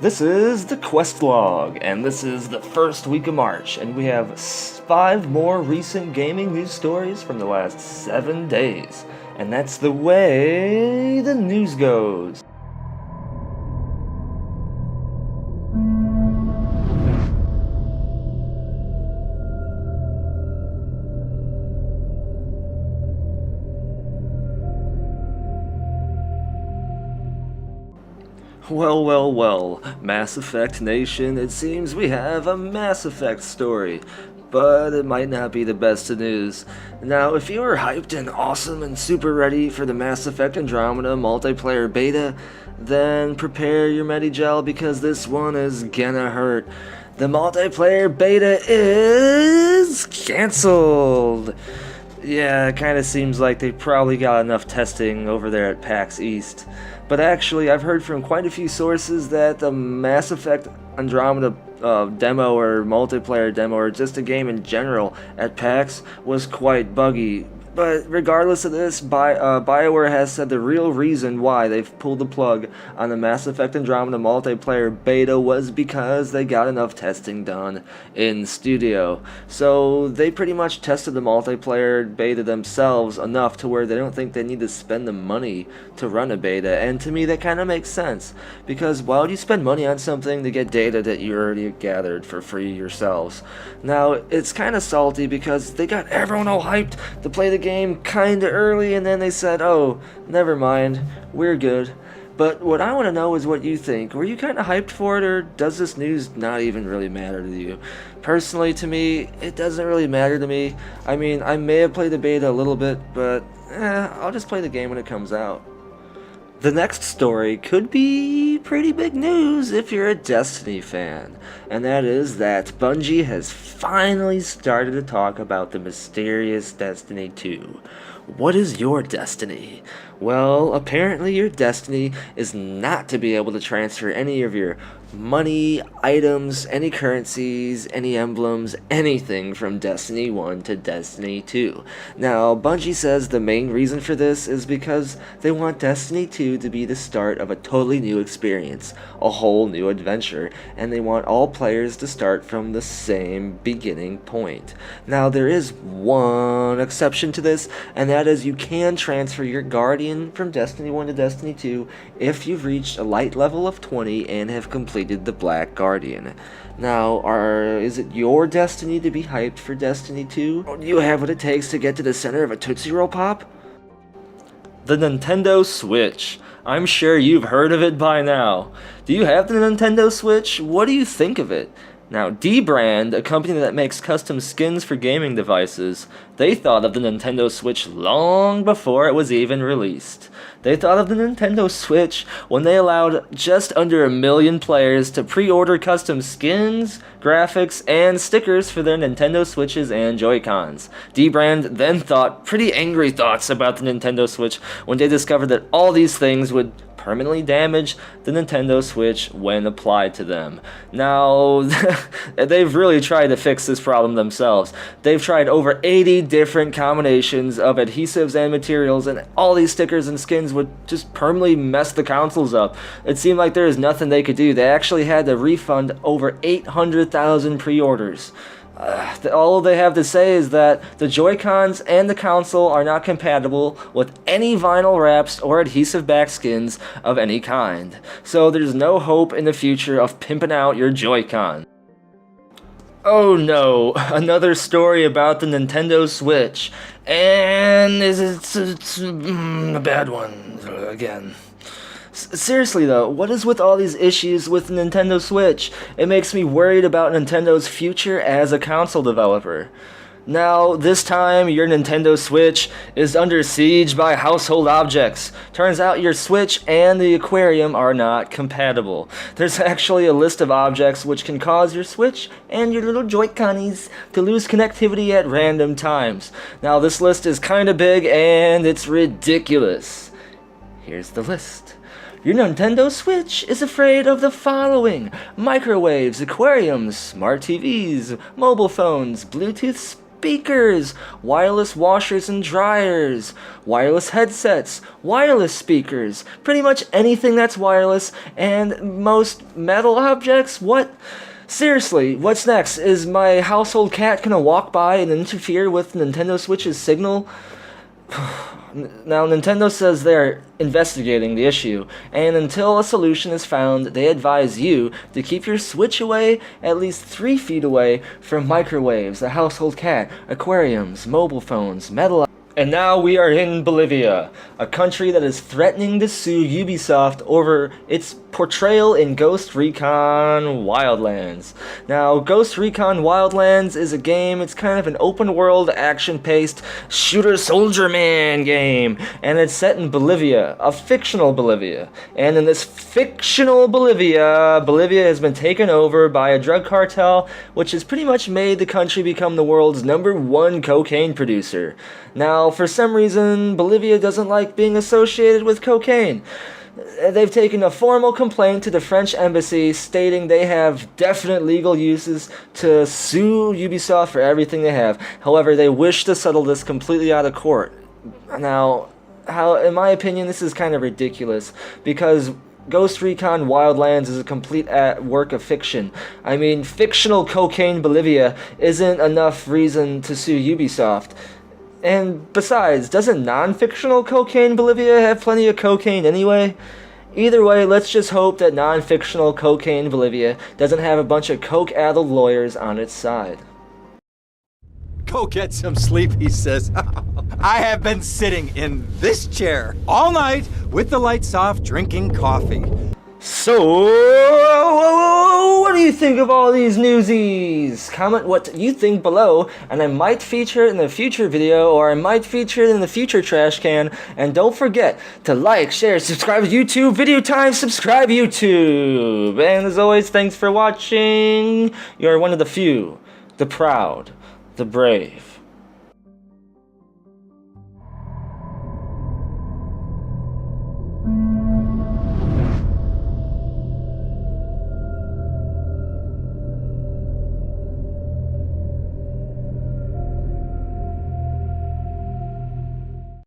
This is the QuestLog, and this is the first week of March, and we have 5 more recent gaming news stories from the last 7 days. And that's the way the news goes. Well, Mass Effect Nation, it seems we have a Mass Effect story, but it might not be the best of news. Now, if you are hyped and awesome and super ready for the Mass Effect Andromeda multiplayer beta, then prepare your Medigel because this one is gonna hurt. The multiplayer beta is cancelled! Yeah, it kinda seems like they probably got enough testing over there at PAX East. But actually, I've heard from quite a few sources that the Mass Effect Andromeda demo or multiplayer demo or just a game in general at PAX was quite buggy. But regardless of this, BioWare has said the real reason why they've pulled the plug on the Mass Effect Andromeda multiplayer beta was because they got enough testing done in studio. So they pretty much tested the multiplayer beta themselves enough to where they don't think they need to spend the money to run a beta. And to me that kind of makes sense, because why would you spend money on something to get data that you already gathered for free yourselves? Now it's kind of salty because they got everyone all hyped to play the game kinda early, and then they said, oh, never mind, we're good. But what I want to know is what you think. Were you kinda hyped for it, or does this news not even really matter to you? Personally, to me, it doesn't really matter to me. I mean, I may have played the beta a little bit, but I'll just play the game when it comes out. The next story could be pretty big news if you're a Destiny fan, and that is that Bungie has finally started to talk about the mysterious Destiny 2. What is your destiny? Well, apparently your destiny is not to be able to transfer any of your money, items, any currencies, any emblems, anything from Destiny 1 to Destiny 2. Now, Bungie says the main reason for this is because they want Destiny 2 to be the start of a totally new experience, a whole new adventure, and they want all players to start from the same beginning point. Now, there is one exception to this, and that is you can transfer your Guardian from Destiny 1 to Destiny 2 if you've reached a light level of 20 and have completed the Black Guardian. Now, is it your destiny to be hyped for Destiny 2? Or do you have what it takes to get to the center of a Tootsie Roll Pop? The Nintendo Switch. I'm sure you've heard of it by now. Do you have the Nintendo Switch? What do you think of it? Now, D-Brand, a company that makes custom skins for gaming devices, they thought of the Nintendo Switch long before it was even released. They thought of the Nintendo Switch when they allowed just under 1 million players to pre-order custom skins, graphics, and stickers for their Nintendo Switches and Joy-Cons. D-Brand then thought pretty angry thoughts about the Nintendo Switch when they discovered that all these things would permanently damage the Nintendo Switch when applied to them. Now, they've really tried to fix this problem themselves. They've tried over 80 different combinations of adhesives and materials, and all these stickers and skins would just permanently mess the consoles up. It seemed like there was nothing they could do. They actually had to refund over 800,000 pre-orders. All they have to say is that the Joy-Cons and the console are not compatible with any vinyl wraps or adhesive back skins of any kind. So there's no hope in the future of pimping out your Joy-Con. Oh no, another story about the Nintendo Switch. And it's a bad one again. Seriously though, what is with all these issues with the Nintendo Switch? It makes me worried about Nintendo's future as a console developer. Now, this time, your Nintendo Switch is under siege by household objects. Turns out your Switch and the aquarium are not compatible. There's actually a list of objects which can cause your Switch and your little Joy-Conies to lose connectivity at random times. Now, this list is kinda big and it's ridiculous. Here's the list. Your Nintendo Switch is afraid of the following: microwaves, aquariums, smart TVs, mobile phones, Bluetooth speakers, wireless washers and dryers, wireless headsets, wireless speakers, pretty much anything that's wireless, and most metal objects? What? Seriously, what's next? Is my household cat gonna walk by and interfere with Nintendo Switch's signal? Now, Nintendo says they're investigating the issue, and until a solution is found, they advise you to keep your Switch away at least 3 feet away from microwaves, a household cat, aquariums, mobile phones, metal. And now we are in Bolivia, a country that is threatening to sue Ubisoft over its portrayal in Ghost Recon Wildlands. Now, Ghost Recon Wildlands is a game, it's kind of an open-world, action-paced, shooter-soldier-man game, and it's set in Bolivia, a fictional Bolivia. And in this fictional Bolivia, Bolivia has been taken over by a drug cartel, which has pretty much made the country become the world's #1 cocaine producer. Now, for some reason, Bolivia doesn't like being associated with cocaine. They've taken a formal complaint to the French embassy stating they have definite legal uses to sue Ubisoft for everything they have. However, they wish to settle this completely out of court. Now, in my opinion, this is kind of ridiculous because Ghost Recon Wildlands is a complete work of fiction. I mean, fictional cocaine Bolivia isn't enough reason to sue Ubisoft. And besides, doesn't non-fictional cocaine Bolivia have plenty of cocaine anyway? Either way, let's just hope that non-fictional cocaine Bolivia doesn't have a bunch of coke-addled lawyers on its side. Go get some sleep, he says. I have been sitting in this chair all night with the lights off, drinking coffee. So, what do you think of all these newsies? Comment what you think below, and I might feature it in a future video, or I might feature it in the future trash can. And don't forget to like, share, subscribe to YouTube, video time, subscribe YouTube. And as always, thanks for watching. You're one of the few, the proud, the brave.